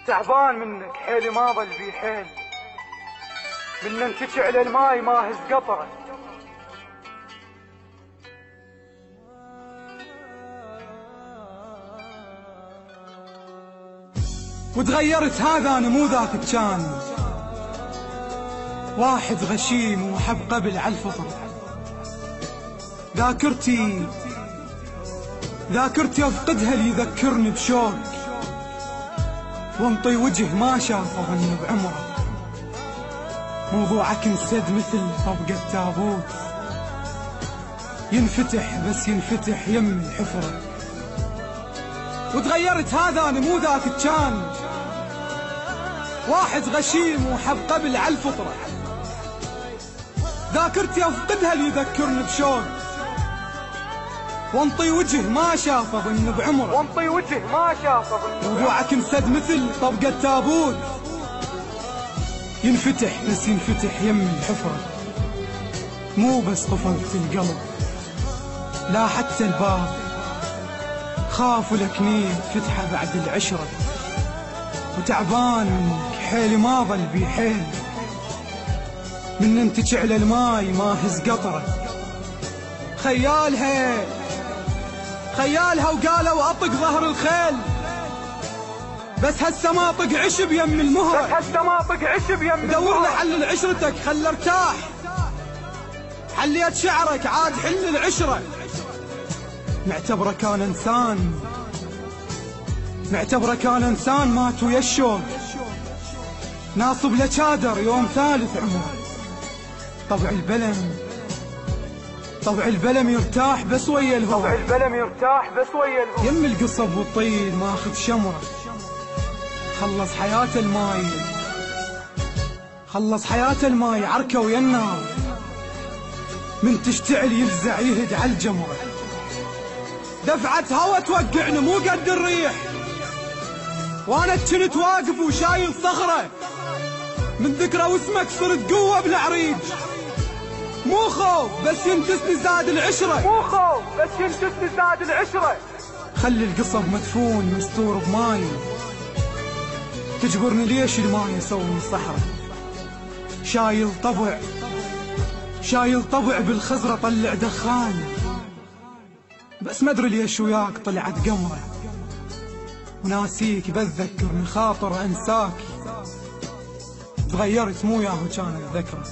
تعبان منك حيلي ما ظل بي حيل، من انتج على الماي ما هز قطره. وتغيرت هذا انا مو ذاك كان، واحد غشيم وحب قبل عالفطر. ذاكرتي افقدها اللي يذكرني بشوق، وانطي وجه ما شافه ظن بعمره. موضوعك انسد مثل طبقة تابوت، ينفتح بس ينفتح يم الحفرة. وتغيرت هذا انا مو ذاك كان، واحد غشيم وحب قبل عالفطرة. ذاكرتي افقدها اللي يذكرني بشوق، وانطي وجه ما شافه ظن بعمره. موضوعك انسد مثل طبقة تابوت، ينفتح بس ينفتح يم الحفرة. مو بس قفلت القلب، لا حتى الباب خاف لك نيت فتحه بعد العشرة. وتعبان منك حيلي ما ظل بي حيل، من انت على الماي ما هز قطره. خيالها وقالوا اطق ظهر الخيل، بس هسه ما طق عشب يم المهرة. دور لحل عشرتك خل ارتاح، حليت شعرك عاد حل العشرة. معتبره كان انسان مات ويا الشوق، ناصب له شادر يوم ثالث عمره. طبع البلم يرتاح بس ويا الهوى، يم القصب والطيل ماخذ شمره. خلص حياة الماي عركة ويا النار، من تشتعل يفزع يهد عالجمره. دفعة هوا توقعنا مو قد الريح، وانا كنت واقف وشايل صخرة. من ذكرى واسمك صرت قوة بالعريج، مو خوف بس ينتسني زاد العشرة. خلي القصب مدفون مستور بماي، تجبرني ليش الماي يسوي صحرة. شايل طبع بالخزرة طلع دخان، بس ما ادري ليش وياك طلعت قمرة. وناسيك بتذكر من خاطر انساك، تغيرت مو ياهو كانت ذكرى.